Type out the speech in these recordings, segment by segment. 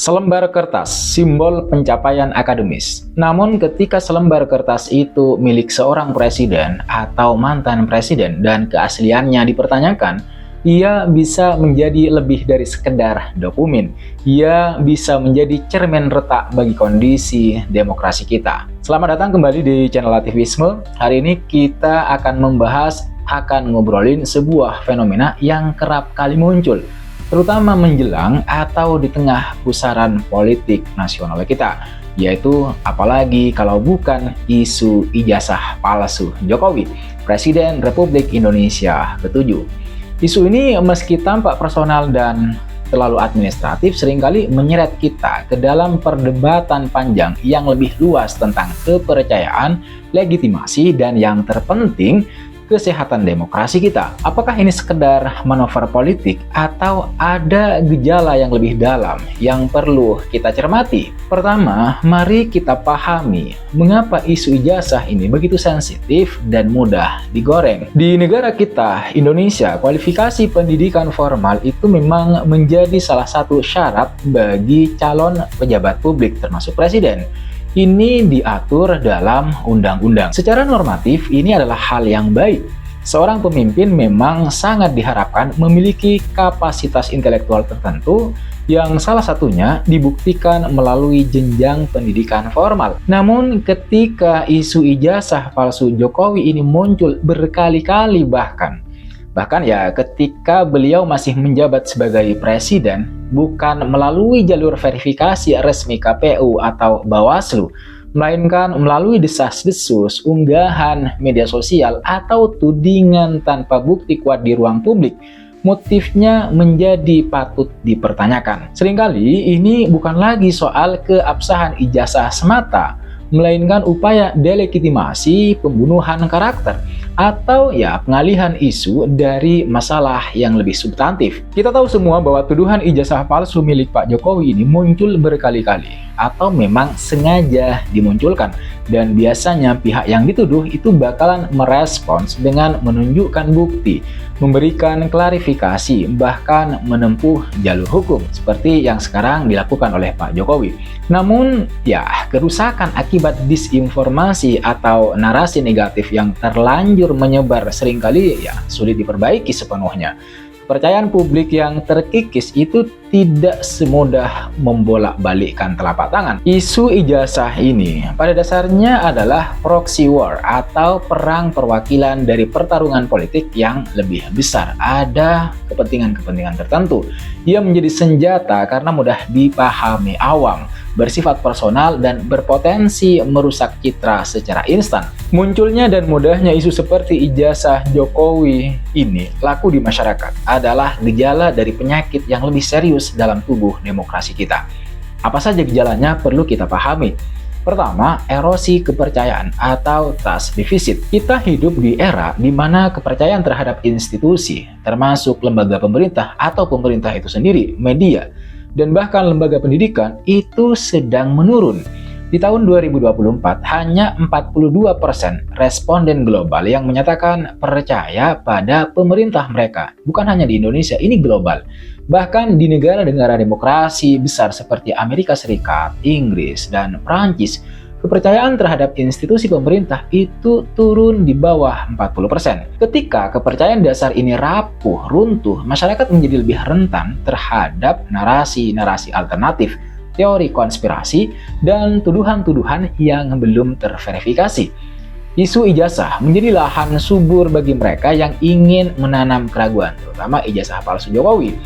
Selembar kertas, simbol pencapaian akademis. Namun ketika selembar kertas itu milik seorang presiden atau mantan presiden dan keasliannya dipertanyakan, ia bisa menjadi lebih dari sekedar dokumen. Ia bisa menjadi cermin retak bagi kondisi demokrasi kita. Selamat datang kembali di channel Aktivisme. Hari ini kita akan ngobrolin sebuah fenomena yang kerap kali muncul, terutama menjelang atau di tengah pusaran politik nasional kita, yaitu apalagi kalau bukan isu ijazah palsu Jokowi, Presiden Republik Indonesia ke-7. Isu ini meski tampak personal dan terlalu administratif, seringkali menyeret kita ke dalam perdebatan panjang yang lebih luas tentang kepercayaan, legitimasi, dan yang terpenting, kesehatan demokrasi kita. Apakah ini sekedar manuver politik atau ada gejala yang lebih dalam yang perlu kita cermati? Pertama, mari kita pahami mengapa isu ijazah ini begitu sensitif dan mudah digoreng. Di negara kita, Indonesia, kualifikasi pendidikan formal itu memang menjadi salah satu syarat bagi calon pejabat publik termasuk presiden. Ini diatur dalam undang-undang. Secara normatif, ini adalah hal yang baik. Seorang pemimpin memang sangat diharapkan memiliki kapasitas intelektual tertentu yang salah satunya dibuktikan melalui jenjang pendidikan formal. Namun ketika isu ijazah palsu Jokowi ini muncul berkali-kali bahkan ya ketika beliau masih menjabat sebagai presiden, bukan melalui jalur verifikasi resmi KPU atau Bawaslu, melainkan melalui desas-desus, unggahan media sosial, atau tudingan tanpa bukti kuat di ruang publik, motifnya menjadi patut dipertanyakan. Seringkali ini bukan lagi soal keabsahan ijazah semata, melainkan upaya delegitimasi, pembunuhan karakter, atau pengalihan isu dari masalah yang lebih substantif. Kita tahu semua bahwa tuduhan ijazah palsu milik Pak Jokowi ini muncul berkali-kali atau memang sengaja dimunculkan, dan biasanya pihak yang dituduh itu bakalan merespons dengan menunjukkan bukti, memberikan klarifikasi, bahkan menempuh jalur hukum seperti yang sekarang dilakukan oleh Pak Jokowi. Namun kerusakan akibat disinformasi atau narasi negatif yang terlanjur menyebar seringkali sulit diperbaiki sepenuhnya. Kepercayaan publik yang terkikis itu tidak semudah membolak-balikkan telapak tangan. Isu ijazah ini pada dasarnya adalah proxy war atau perang perwakilan dari pertarungan politik yang lebih besar. Ada kepentingan-kepentingan tertentu. Ia menjadi senjata karena mudah dipahami awam, bersifat personal, dan berpotensi merusak citra secara instan. Munculnya dan mudahnya isu seperti ijazah Jokowi ini laku di masyarakat adalah gejala dari penyakit yang lebih serius dalam tubuh demokrasi kita. Apa saja gejalanya perlu kita pahami. Pertama, erosi kepercayaan atau trust deficit. Kita hidup di era di mana kepercayaan terhadap institusi, termasuk lembaga pemerintah atau pemerintah itu sendiri, media, dan bahkan lembaga pendidikan itu sedang menurun. Di tahun 2024, hanya 42% responden global yang menyatakan percaya pada pemerintah mereka. Bukan hanya di Indonesia, ini global. Bahkan di negara-negara demokrasi besar seperti Amerika Serikat, Inggris, dan Prancis, kepercayaan terhadap institusi pemerintah itu turun di bawah 40%. Ketika kepercayaan dasar ini rapuh, runtuh, masyarakat menjadi lebih rentan terhadap narasi-narasi alternatif, teori konspirasi, dan tuduhan-tuduhan yang belum terverifikasi. Isu ijazah menjadi lahan subur bagi mereka yang ingin menanam keraguan, terutama ijazah palsu Jokowi.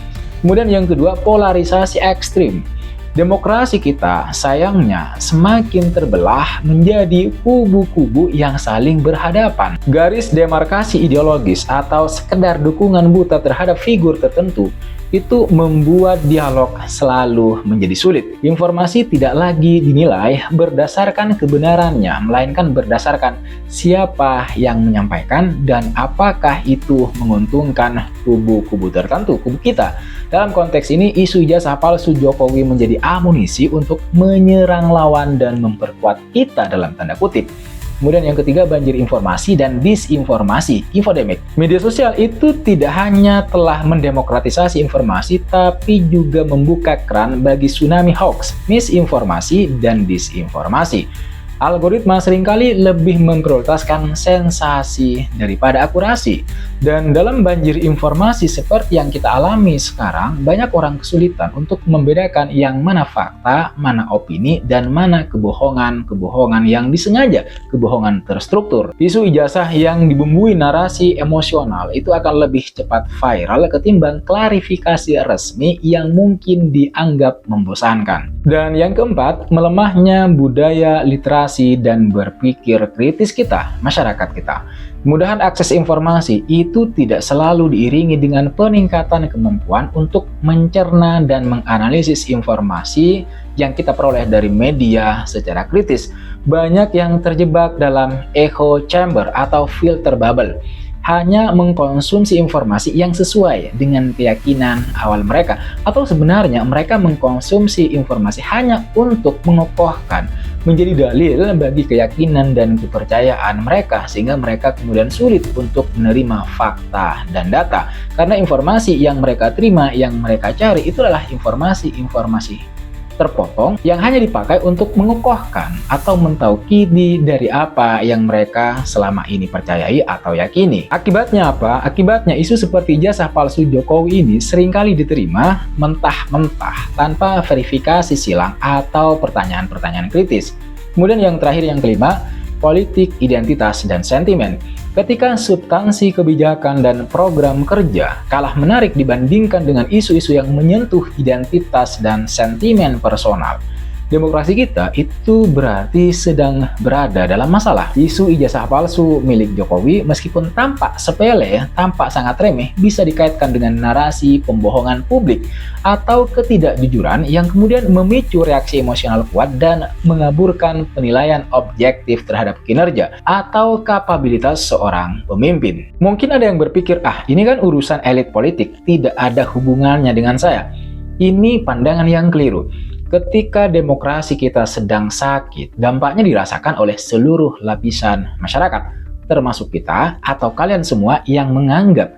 Kemudian yang kedua, polarisasi ekstrim. Demokrasi kita sayangnya semakin terbelah menjadi kubu-kubu yang saling berhadapan. Garis demarkasi ideologis atau sekedar dukungan buta terhadap figur tertentu itu membuat dialog selalu menjadi sulit. Informasi tidak lagi dinilai berdasarkan kebenarannya, melainkan berdasarkan siapa yang menyampaikan dan apakah itu menguntungkan kubu-kubu tertentu, kubu kita. Dalam konteks ini, isu ijazah palsu Jokowi menjadi amunisi untuk menyerang lawan dan memperkuat kita dalam tanda kutip. Kemudian yang ketiga, banjir informasi dan disinformasi, infodemic. Media sosial itu tidak hanya telah mendemokratisasi informasi, tapi juga membuka keran bagi tsunami hoax, misinformasi, dan disinformasi. Algoritma seringkali lebih memprioritaskan sensasi daripada akurasi. Dan dalam banjir informasi seperti yang kita alami sekarang, banyak orang kesulitan untuk membedakan yang mana fakta, mana opini, dan mana kebohongan yang disengaja, kebohongan terstruktur. Isu ijazah yang dibumbui narasi emosional itu akan lebih cepat viral ketimbang klarifikasi resmi yang mungkin dianggap membosankan. Dan yang keempat, melemahnya budaya literasi dan berpikir kritis kita, masyarakat kita. Kemudahan akses informasi itu tidak selalu diiringi dengan peningkatan kemampuan untuk mencerna dan menganalisis informasi yang kita peroleh dari media secara kritis. Banyak yang terjebak dalam echo chamber atau filter bubble, hanya mengkonsumsi informasi yang sesuai dengan keyakinan awal mereka, atau sebenarnya mereka mengkonsumsi informasi hanya untuk mengokohkan, menjadi dalil bagi keyakinan dan kepercayaan mereka, sehingga mereka kemudian sulit untuk menerima fakta dan data, karena informasi yang mereka terima, yang mereka cari itu adalah informasi terpotong yang hanya dipakai untuk mengokohkan atau mentaukidi dari apa yang mereka selama ini percayai atau yakini. Akibatnya apa? Akibatnya isu seperti ijazah palsu Jokowi ini seringkali diterima mentah-mentah tanpa verifikasi silang atau pertanyaan-pertanyaan kritis. Kemudian yang terakhir, yang kelima, politik, identitas, dan sentimen. Ketika substansi kebijakan dan program kerja kalah menarik dibandingkan dengan isu-isu yang menyentuh identitas dan sentimen personal, demokrasi kita itu berarti sedang berada dalam masalah. Isu ijazah palsu milik Jokowi meskipun tampak sepele, tampak sangat remeh, bisa dikaitkan dengan narasi pembohongan publik atau ketidakjujuran yang kemudian memicu reaksi emosional kuat dan mengaburkan penilaian objektif terhadap kinerja atau kapabilitas seorang pemimpin. Mungkin ada yang berpikir, ini kan urusan elit politik, tidak ada hubungannya dengan saya. Ini pandangan yang keliru. Ketika demokrasi kita sedang sakit, dampaknya dirasakan oleh seluruh lapisan masyarakat, termasuk kita atau kalian semua yang menganggap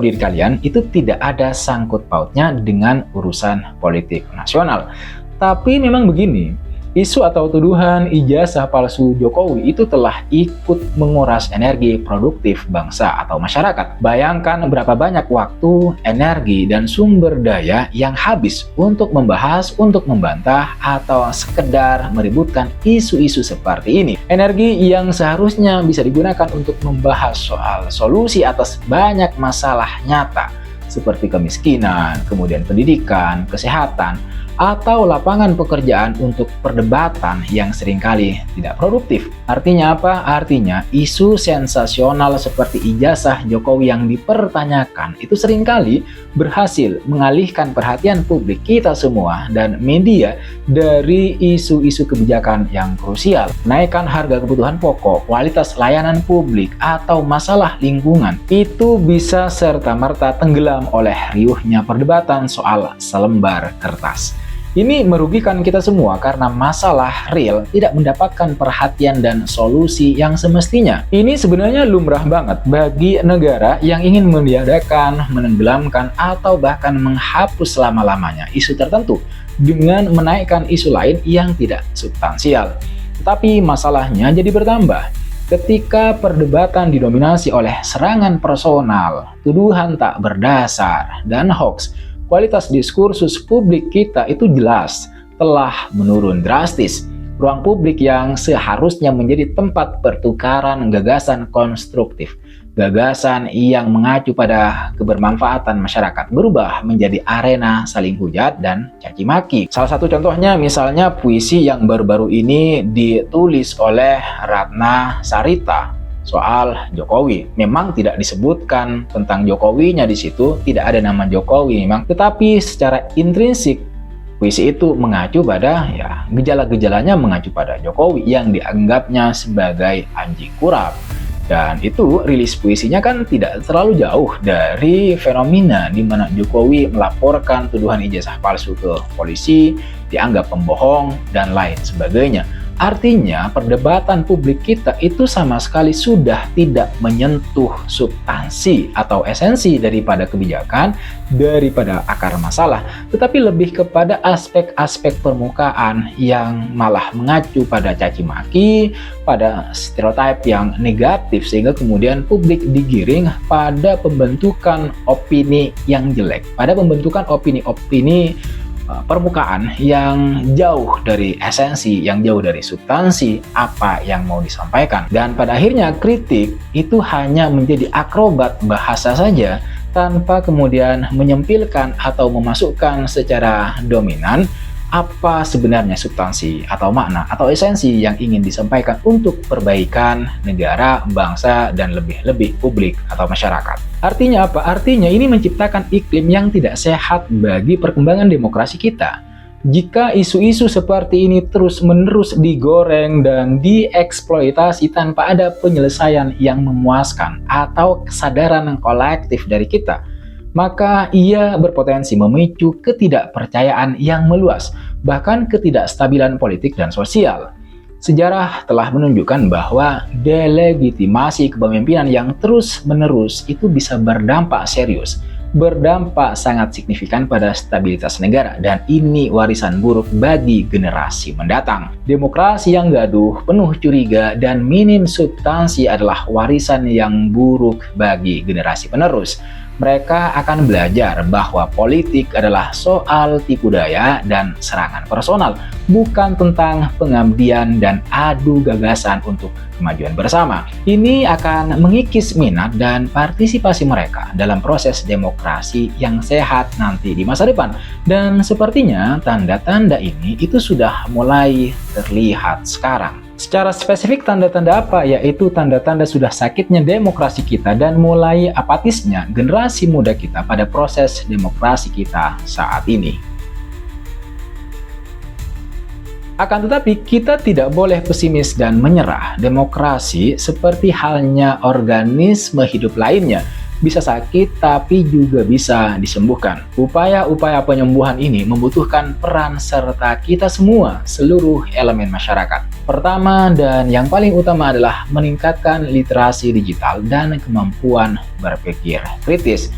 diri kalian itu tidak ada sangkut pautnya dengan urusan politik nasional. Tapi memang begini, isu atau tuduhan ijazah palsu Jokowi itu telah ikut menguras energi produktif bangsa atau masyarakat. Bayangkan berapa banyak waktu, energi, dan sumber daya yang habis untuk membahas, untuk membantah, atau sekedar meributkan isu-isu seperti ini. Energi yang seharusnya bisa digunakan untuk membahas soal solusi atas banyak masalah nyata, seperti kemiskinan, kemudian pendidikan, kesehatan, atau lapangan pekerjaan untuk perdebatan yang seringkali tidak produktif. Artinya apa? Artinya isu sensasional seperti ijazah Jokowi yang dipertanyakan itu seringkali berhasil mengalihkan perhatian publik kita semua dan media dari isu-isu kebijakan yang krusial. Naikkan harga kebutuhan pokok, kualitas layanan publik, atau masalah lingkungan itu bisa serta-merta tenggelam oleh riuhnya perdebatan soal selembar kertas. Ini merugikan kita semua karena masalah real tidak mendapatkan perhatian dan solusi yang semestinya. Ini sebenarnya lumrah banget bagi negara yang ingin meniadakan, menenggelamkan, atau bahkan menghapus selama-lamanya isu tertentu dengan menaikkan isu lain yang tidak substansial. Tapi masalahnya jadi bertambah. Ketika perdebatan didominasi oleh serangan personal, tuduhan tak berdasar, dan hoax, kualitas diskursus publik kita itu jelas telah menurun drastis. Ruang publik yang seharusnya menjadi tempat pertukaran gagasan konstruktif, gagasan yang mengacu pada kebermanfaatan masyarakat, berubah menjadi arena saling hujat dan caci maki. Salah satu contohnya misalnya puisi yang baru-baru ini ditulis oleh Ratna Sarita soal Jokowi. Memang tidak disebutkan tentang Jokowinya di situ, tidak ada nama Jokowi memang, tetapi secara intrinsik puisi itu mengacu pada gejala-gejalanya mengacu pada Jokowi yang dianggapnya sebagai anjing kurap. Dan itu rilis puisinya kan tidak terlalu jauh dari fenomena di mana Jokowi melaporkan tuduhan ijazah palsu ke polisi, dianggap pembohong, dan lain sebagainya. Artinya, perdebatan publik kita itu sama sekali sudah tidak menyentuh substansi atau esensi daripada kebijakan, daripada akar masalah, tetapi lebih kepada aspek-aspek permukaan yang malah mengacu pada caci maki, pada stereotip yang negatif, sehingga kemudian publik digiring pada pembentukan opini yang jelek, pada pembentukan opini-opini permukaan yang jauh dari esensi, yang jauh dari substansi apa yang mau disampaikan. Dan pada akhirnya kritik itu hanya menjadi akrobat bahasa saja, tanpa kemudian menyempilkan atau memasukkan secara dominan apa sebenarnya substansi atau makna atau esensi yang ingin disampaikan untuk perbaikan negara, bangsa, dan lebih-lebih publik atau masyarakat. Artinya apa? Artinya ini menciptakan iklim yang tidak sehat bagi perkembangan demokrasi kita. Jika isu-isu seperti ini terus-menerus digoreng dan dieksploitasi tanpa ada penyelesaian yang memuaskan atau kesadaran kolektif dari kita, maka ia berpotensi memicu ketidakpercayaan yang meluas, bahkan ketidakstabilan politik dan sosial. Sejarah telah menunjukkan bahwa delegitimasi kepemimpinan yang terus-menerus itu bisa berdampak serius, berdampak sangat signifikan pada stabilitas negara, dan ini warisan buruk bagi generasi mendatang. Demokrasi yang gaduh, penuh curiga, dan minim substansi adalah warisan yang buruk bagi generasi penerus. Mereka akan belajar bahwa politik adalah soal tipu daya dan serangan personal, bukan tentang pengabdian dan adu gagasan untuk kemajuan bersama. Ini akan mengikis minat dan partisipasi mereka dalam proses demokrasi yang sehat nanti di masa depan. Dan sepertinya tanda-tanda ini itu sudah mulai terlihat sekarang. Secara spesifik tanda-tanda apa? Yaitu tanda-tanda sudah sakitnya demokrasi kita dan mulai apatisnya generasi muda kita pada proses demokrasi kita saat ini. Akan tetapi kita tidak boleh pesimis dan menyerah. Demokrasi seperti halnya organisme hidup lainnya, bisa sakit tapi juga bisa disembuhkan. Upaya-upaya penyembuhan ini membutuhkan peran serta kita semua, seluruh elemen masyarakat. Pertama dan yang paling utama adalah meningkatkan literasi digital dan kemampuan berpikir kritis.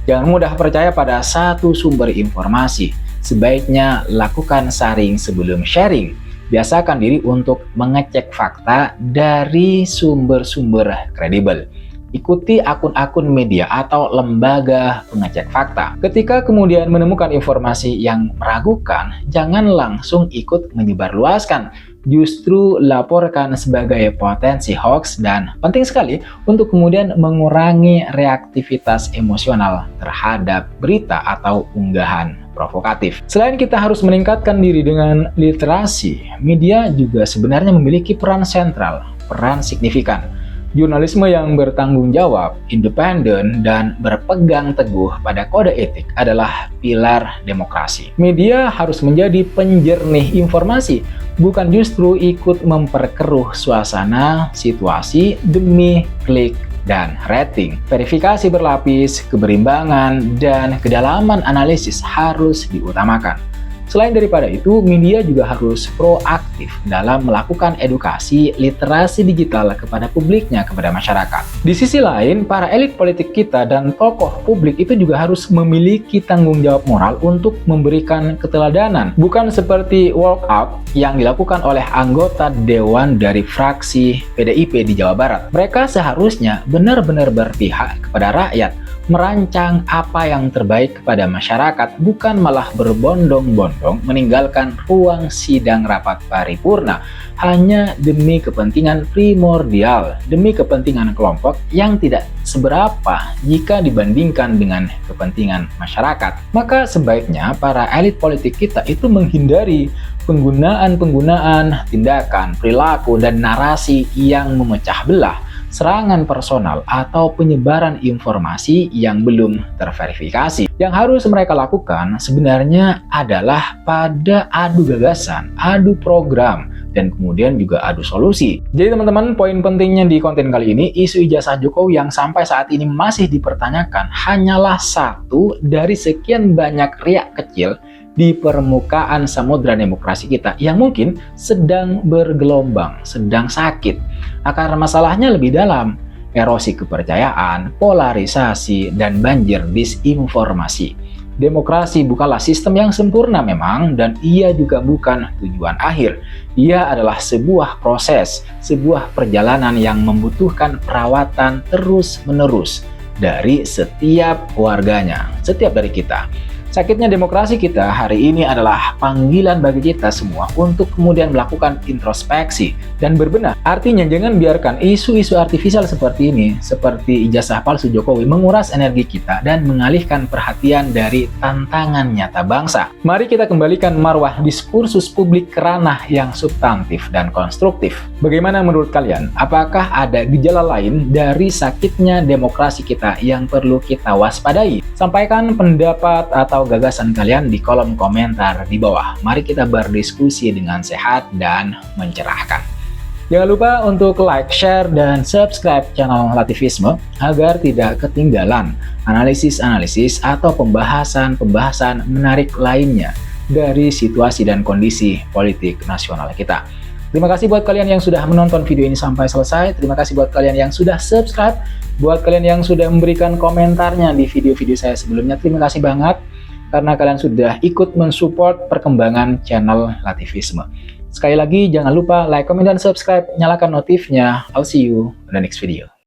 Jangan mudah percaya pada satu sumber informasi. Sebaiknya lakukan saring sebelum sharing. Biasakan diri untuk mengecek fakta dari sumber-sumber kredibel. Ikuti akun-akun media atau lembaga pengecek fakta. Ketika kemudian menemukan informasi yang meragukan, jangan langsung ikut menyebarluaskan. Justru laporkan sebagai potensi hoax, dan penting sekali untuk kemudian mengurangi reaktivitas emosional terhadap berita atau unggahan provokatif. Selain kita harus meningkatkan diri dengan literasi, media juga sebenarnya memiliki peran sentral, peran signifikan. Jurnalisme yang bertanggung jawab, independen, dan berpegang teguh pada kode etik adalah pilar demokrasi. Media harus menjadi penjernih informasi, bukan justru ikut memperkeruh suasana situasi demi klik dan rating. Verifikasi berlapis, keberimbangan, dan kedalaman analisis harus diutamakan. Selain daripada itu, media juga harus proaktif dalam melakukan edukasi literasi digital kepada publiknya, kepada masyarakat. Di sisi lain, para elit politik kita dan tokoh publik itu juga harus memiliki tanggung jawab moral untuk memberikan keteladanan. Bukan seperti walk out yang dilakukan oleh anggota dewan dari fraksi PDIP di Jawa Barat. Mereka seharusnya benar-benar berpihak kepada rakyat, merancang apa yang terbaik kepada masyarakat, bukan malah berbondong-bondong meninggalkan ruang sidang rapat paripurna hanya demi kepentingan primordial, demi kepentingan kelompok yang tidak seberapa jika dibandingkan dengan kepentingan masyarakat. Maka sebaiknya para elit politik kita itu menghindari penggunaan tindakan, perilaku, dan narasi yang memecah belah, serangan personal, atau penyebaran informasi yang belum terverifikasi. Yang harus mereka lakukan sebenarnya adalah pada adu gagasan, adu program, dan kemudian juga adu solusi. Jadi teman-teman, poin pentingnya di konten kali ini, isu ijazah Jokowi yang sampai saat ini masih dipertanyakan hanyalah satu dari sekian banyak riak kecil di permukaan samudra demokrasi kita yang mungkin sedang bergelombang, sedang sakit. Akar masalahnya lebih dalam, erosi kepercayaan, polarisasi, dan banjir disinformasi. Demokrasi bukanlah sistem yang sempurna memang, dan ia juga bukan tujuan akhir. Ia adalah sebuah proses, sebuah perjalanan yang membutuhkan perawatan terus-menerus dari setiap warganya, setiap dari kita. Sakitnya demokrasi kita hari ini adalah panggilan bagi kita semua untuk kemudian melakukan introspeksi dan berbenah. Artinya jangan biarkan isu-isu artifisial seperti ini, seperti ijazah palsu Jokowi, menguras energi kita dan mengalihkan perhatian dari tantangan nyata bangsa. Mari kita kembalikan marwah diskursus publik ke ranah yang substantif dan konstruktif. Bagaimana menurut kalian? Apakah ada gejala lain dari sakitnya demokrasi kita yang perlu kita waspadai? Sampaikan pendapat atau gagasan kalian di kolom komentar di bawah. Mari kita berdiskusi dengan sehat dan mencerahkan. Jangan lupa untuk like, share, dan subscribe channel Lativisme agar tidak ketinggalan analisis-analisis atau pembahasan-pembahasan menarik lainnya dari situasi dan kondisi politik nasional kita. Terima kasih buat kalian yang sudah menonton video ini sampai selesai. Terima kasih buat kalian yang sudah subscribe. Buat kalian yang sudah memberikan komentarnya di video-video saya sebelumnya, terima kasih banget. Karena kalian sudah ikut mensupport perkembangan channel Lativisme. Sekali lagi, jangan lupa like, comment, dan subscribe. Nyalakan notifnya. I'll see you in the next video.